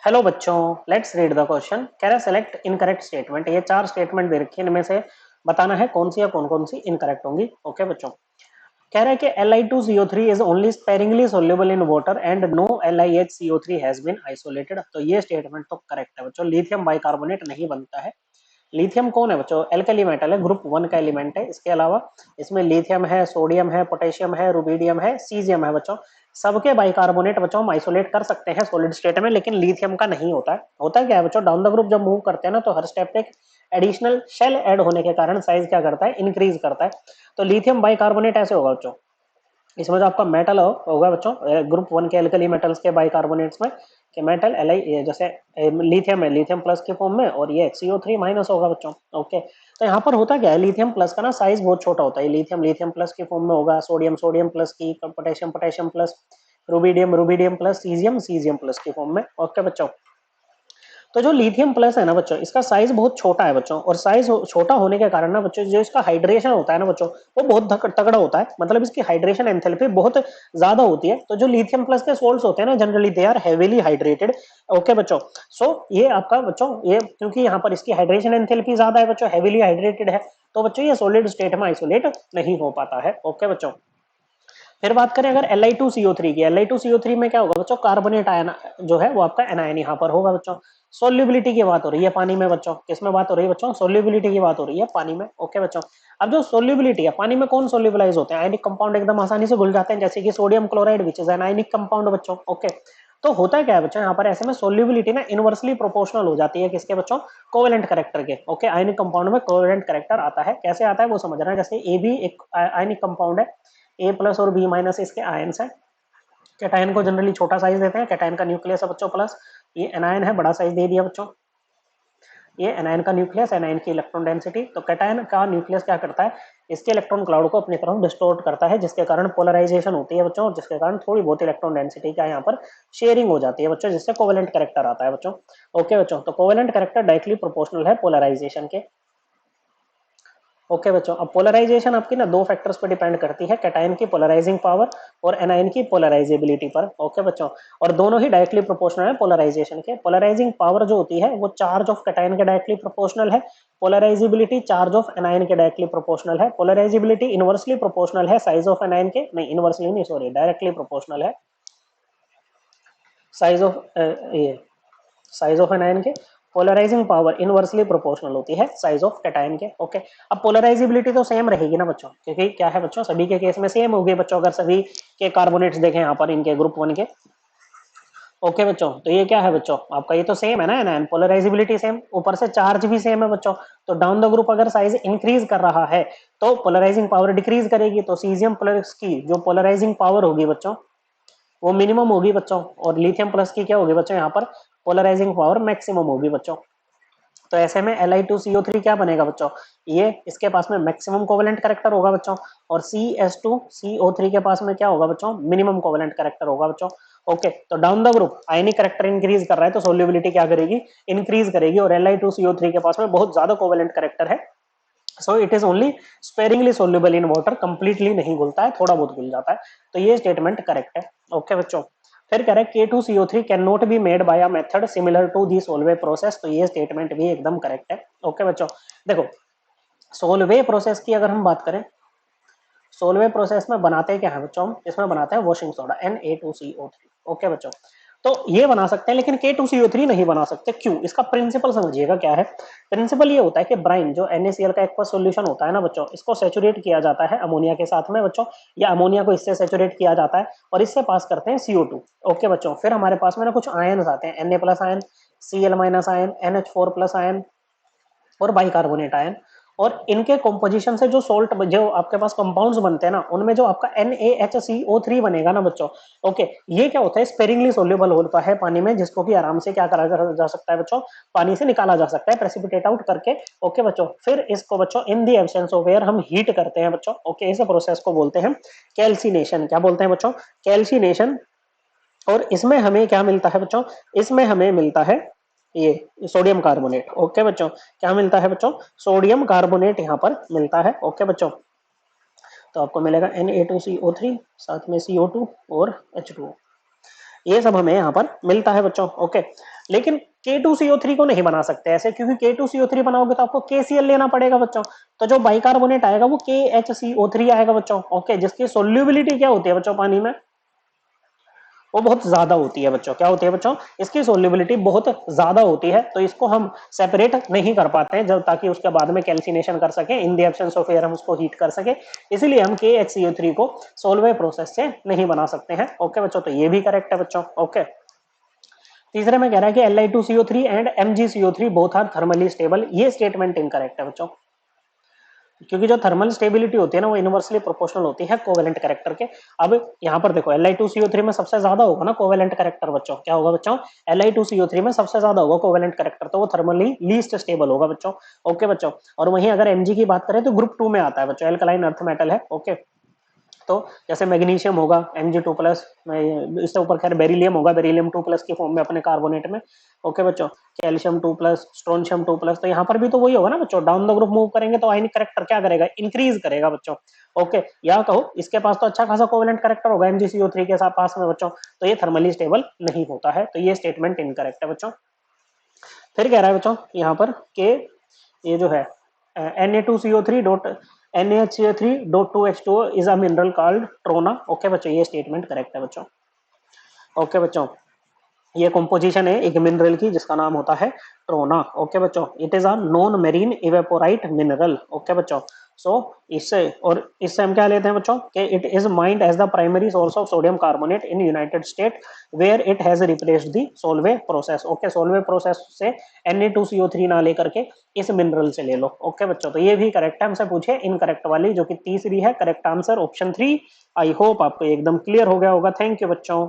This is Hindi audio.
हेलो बच्चों, लेट्स रीड द क्वेश्चन। कह रहा है सेलेक्ट इनकरेक्ट स्टेटमेंट। ये चार स्टेटमेंट दे रखी है, इनमें से बताना है कौन सी या कौन कौन सी इनकरेक्ट होंगी। ओके बच्चों, कह रहा है कि Li2CO3 is only sparingly soluble in water and no LiHCO3 has been isolated. तो ये स्टेटमेंट तो करेक्ट है बच्चों, लिथियम बाइकार्बोनेट नहीं बनता है। लिथियम कौन है बच्चों? एल्कली मेटल है, ग्रुप 1 का एलिमेंट है। इसके अलावा इसमें लिथियम है, सोडियम है, पोटेशियम है, रुबिडियम है, सीजियम है बच्चों। सबके बाइकार्बोनेट बच्चों हम आइसोलेट कर सकते हैं सॉलिड स्टेट में, लेकिन लिथियम का नहीं होता है। होता क्या है बच्चों, डाउन द ग्रुप जब मूव करते हैं ना, तो हर स्टेप पे एक एडिशनल शेल ऐड होने के कारण साइज क्या करता है, इंक्रीज करता है। तो लिथियम बाइकार्बोनेट ऐसे होगा बच्चों, इसमें जो आपका मेटल होगा बच्चों, ग्रुप 1 के एल्कली मेटल्स के बाइकार्बोनेट्स में कि मेटल एल जैसे लिथियम है, लिथियम प्लस के फॉर्म में, और ये CO3 माइनस होगा बच्चों। ओके, तो यहाँ पर होता क्या है, लिथियम प्लस का ना साइज बहुत छोटा होता है। लिथियम लिथियम प्लस के फॉर्म में होगा, सोडियम सोडियम प्लस की, potassium potassium plus, rubidium rubidium plus, caesium caesium plus के फॉर्म में। ओके बच्चों, तो जो लिथियम प्लस है ना बच्चों, इसका साइज बहुत छोटा है बच्चों, और साइज छोटा होने के कारण ना बच्चों, जो इसका हाइड्रेशन होता है ना बच्चों, वो बहुत तगड़ा होता है। मतलब इसकी हाइड्रेशन एंथैल्पी बहुत ज्यादा होती है। तो जो लिथियम प्लस के सोल्ट्स होते हैं ना, generally they are heavily hydrated. Okay बच्चों, सो ये आपका बच्चों, ये क्योंकि यहाँ पर इसकी हाइड्रेशन एंथैल्पी ज्यादा है बच्चों, हेवीली हाइड्रेटेड है, तो बच्चों ये सॉलिड स्टेट में आइसोलेट नहीं हो पाता है। ओके बच्चों, फिर बात करें अगर Li2CO3 की, Li2CO3 में क्या होगा बच्चों, कार्बोनेट आयन जो है वो आपका एनायन यहाँ पर होगा बच्चों। सोल्युबिलिटी की बात हो रही है पानी में बच्चों, किसमें बात हो रही है बच्चों, सोल्युबिलिटी की बात हो रही है पानी में। ओके बच्चों, अब जो सोल्युबिलिटी है, पानी में कौन सोल्युबलाइज होते हैं, आयनिक कंपाउंड एकदम आसानी से घुल जाते हैं, जैसे कि sodium chloride which is an ionic compound बच्चों। ओके, तो होता क्या है बच्चों, यहाँ पर ऐसे में सोल्युबिलिटी ना इनवर्सली प्रोपोर्शनल हो जाती है किसके बच्चों, कोवेलेंट करेक्टर के। ओके, आयनिक कंपाउंड में कोवेलेंट करेक्टर आता है, कैसे आता है वो समझना है। जैसे ए भी एक आयनिक कंपाउंड है, ए प्लस और बी माइनस इसके आयंस है। कैटायन को जनरली छोटा साइज देते हैं, कैटायन का न्यूक्लियस है बच्चों प्लस, ये एनायन है, बड़ा साइज दे दिया बच्चों। ये एनायन का न्यूक्लियस, एनायन की इलेक्ट्रॉन डेंसिटी। तो कैटायन का न्यूक्लियस क्या करता है, इसके इलेक्ट्रॉन क्लाउड को अपनी तरफ डिस्टोर्ट करता है, जिसके कारण पोलराइजेशन होती है बच्चों, और जिसके कारण थोड़ी बहुत इलेक्ट्रॉन डेंसिटी का यहाँ पर शेयरिंग हो जाती है बच्चों, जिससे कोवेलेंट कैरेक्टर आता है बच्चों। ओके बच्चों, तो कोवेलेंट कैरेक्टर डायरेक्टली प्रोपोर्शनल है पोलराइजेशन के। ओके बच्चों, अब पोलराइजेशन आपकी ना दो फैक्टर्स पर डिपेंड करती है, कैटायन की पोलराइजिंग पावर और एनायन की पोलराइजेबिलिटी पर। ओके बच्चों, और दोनों ही डायरेक्टली प्रोपोर्शनल है पोलराइजेशन के। पोलराइजिंग पावर जो होती है वो चार्ज ऑफ कैटायन के डायरेक्टली प्रोपोर्शनल है, पोलराइजेबिलिटी चार्ज ऑफ एनायन के डायरेक्टली प्रोपोर्शनल है। पोलराइजेबिलिटी इनवर्सली प्रोपोर्शनल है साइज ऑफ एनायन के, नहीं इनवर्सली नहीं, सॉरी, डायरेक्टली प्रोपोर्शनल है साइज ऑफ ये साइज ऑफ एनायन के। पोलराइजिंग पावर इनवर्सली प्रोपोर्शनल होती है साइज ऑफ कैटायन के। ओके, अब पोलराइजेबिलिटी तो सेम रहेगी ना बच्चों, क्योंकि क्या है बच्चों, सभी के केस में सेम होगी बच्चों, अगर सभी के कार्बोनेट्स देखें यहाँ पर इनके ग्रुप 1 के। ओके बच्चों, तो ये क्या है बच्चों, आपका ये तो सेम है ना एनायन, पोलराइजेबिलिटी सेम, ऊपर से चार्ज भी सेम है बच्चों। तो डाउन द ग्रुप अगर साइज इंक्रीज कर रहा है तो पोलराइजिंग पावर डिक्रीज करेगी। तो सीजियम प्लस की जो पोलराइजिंग पावर होगी बच्चों, वो मिनिमम होगी बच्चों, और लिथियम प्लस की क्या होगी बच्चों, यहाँ पर पोलराइजिंग पावर मैक्सिमम होगी बच्चों। तो ऐसे में Li2CO3 क्या बनेगा बच्चों, ये इसके पास में मैक्सिमम कोवेलेंट कैरेक्टर होगा बच्चों, और CS2CO3 के पास में क्या होगा बच्चों, मिनिमम कोवेलेंट कैरेक्टर होगा बच्चों। ओके, तो down the group ionic character increase कर रहा है तो सोल्युबिलिटी क्या करेगी, इंक्रीज करेगी, और Li2CO3 के पास में बहुत ज्यादा कोवेलेंट कैरेक्टर है। So it is only sparingly soluble in water, completely नहीं घुलता है, थोड़ा बहुत घुल जाता है। तो ये स्टेटमेंट करेक्ट है। ओके बच्चों, फिर कह रहे हैं K2CO3 can not be made by a method similar to the Solvay process. तो ये स्टेटमेंट भी एकदम करेक्ट है। ओके बच्चों, देखो सोलवे प्रोसेस की अगर हम बात करें, सोलवे प्रोसेस में बनाते क्या है बच्चों, हम इसमें बनाते हैं वॉशिंग सोडा Na2CO3। ओके बच्चों, तो ये बना सकते हैं, लेकिन K2CO3 नहीं बना सकते। क्यों, इसका प्रिंसिपल समझिएगा क्या है। प्रिंसिपल ये होता है कि ब्राइन जो NaCl का एक्वा सॉल्यूशन होता है ना बच्चों, इसको सैचुरेट किया जाता है अमोनिया के साथ में बच्चों, या अमोनिया को इससे सैचुरेट किया जाता है और इससे पास करते हैं CO2। ओके बच्चों, फिर हमारे पास में ना कुछ आयन आते हैं, Na plus ion, Cl minus ion, NH4 plus ion और बाइकार्बोनेट आयन। और इनके कॉम्पोजिशन से जो सोल्ट जो आपके पास कंपाउंड्स बनते हैं ना, उनमें जो आपका NaHCO3 बनेगा ना बच्चों, ओके, ये क्या होता है, स्पेरिंगली सोल्यूबल होता है पानी में, जिसको कि आराम से क्या करा जा सकता है बच्चों, पानी से निकाला जा सकता है प्रेसिपिटेट आउट करके। ओके बच्चों, फिर इसको बच्चों इन दी एब्सेंस ऑफ एयर हम हीट करते हैं बच्चों। ओके, इस प्रोसेस को बोलते हैं कैल्सिनेशन। क्या बोलते हैं बच्चों, कैल्सिनेशन। और इसमें हमें क्या मिलता है बच्चों, इसमें हमें मिलता है ये सोडियम कार्बोनेट। ओके बच्चों, क्या मिलता है बच्चों, सोडियम कार्बोनेट यहाँ पर मिलता है। ओके बच्चों, तो आपको मिलेगा Na2CO3, साथ में CO2 और H2O, ये सब हमें यहाँ पर मिलता है बच्चों। ओके, लेकिन K2CO3 को नहीं बना सकते ऐसे, क्योंकि K2CO3 बनाओगे तो आपको KCl लेना पड़ेगा बच्चों। तो जो बाइकार्बोनेट आएगा वो KHCO3 आएगा बच्चों। ओके, जिसकी सोल्यूबिलिटी क्या होती है बच्चों पानी में, वो बहुत ज्यादा होती है बच्चों। क्या होती है बच्चों, इसकी सोल्यूबिलिटी बहुत ज्यादा होती है, तो इसको हम सेपरेट नहीं कर पाते हैं जब, ताकि उसके बाद में कैल्सिनेशन कर सके, in the absence of air हम उसको हीट कर सके, इसीलिए हम KHCO3 को सोलवे प्रोसेस से नहीं बना सकते हैं। ओके बच्चों, तो ये भी करेक्ट है बच्चों। ओके, तीसरे में कह रहा है कि Li2CO3 and MgCO3 both are thermally stable, ये स्टेटमेंट इनकरेक्ट है बच्चों, क्योंकि जो थर्मल स्टेबिलिटी होती है ना वो इनवर्सली प्रोपोर्शनल होती है कोवेलेंट कैरेक्टर के। अब यहाँ पर देखो Li2CO3 में सबसे ज्यादा होगा ना कोवेलेंट कैरेक्टर बच्चों, क्या होगा बच्चों, Li2CO3 में सबसे ज्यादा होगा कोवेलेंट कैरेक्टर, तो वो थर्मली लीस्ट स्टेबल होगा बच्चों। ओके बच्चों, और वहीं अगर Mg की बात करें तो ग्रुप 2 में आता है बच्चों, एल्कलाइन अर्थ मेटल है। ओके, तो जैसे मैग्नीशियम होगा Mg2+, इससे ऊपर खैर बेरिलियम होगा, बेरिलियम 2+ की फॉर्म में अपने कार्बोनेट में। ओके बच्चों, कैल्शियम 2+, स्ट्रोंशियम 2+, तो यहाँ पर भी तो वही होगा ना बच्चों, डाउन द ग्रुप मूव करेंगे तो आयनिक करेक्टर क्या करेगा, इंक्रीज करेगा बच्चों। ओके, या कहो इसके पास तो अच्छा खासा कोवेलेंट करेक्टर होगा MgCO3 के साथ पास में बच्चों, तो ये थर्मली स्टेबल नहीं होता है, तो ये स्टेटमेंट इनकरेक्ट है बच्चों। फिर कह रहा है बच्चों यहाँ पर के ये जो है Na2CO3 is a mineral called trona. Okay बच्चों, ये स्टेटमेंट करेक्ट है बच्चों। ओके बच्चों, ये कंपोजिशन है एक मिनरल की जिसका नाम होता है ट्रोना। ओके बच्चों, it is a non marine evaporite mineral. Okay बच्चों, सो इससे हम क्या लेते हैं बच्चों कि it is mined as the primary source of sodium carbonate in United State where it has replaced the Solvay process. Okay, Solvay process से Na2CO3 ना लेकर के इस मिनरल से ले लो। ओके बच्चों, तो ये भी करेक्ट है, हमसे पूछे इनकरेक्ट वाली जो कि तीसरी है, correct answer option 3। I hope आपको एकदम क्लियर हो गया होगा। थैंक यू बच्चों।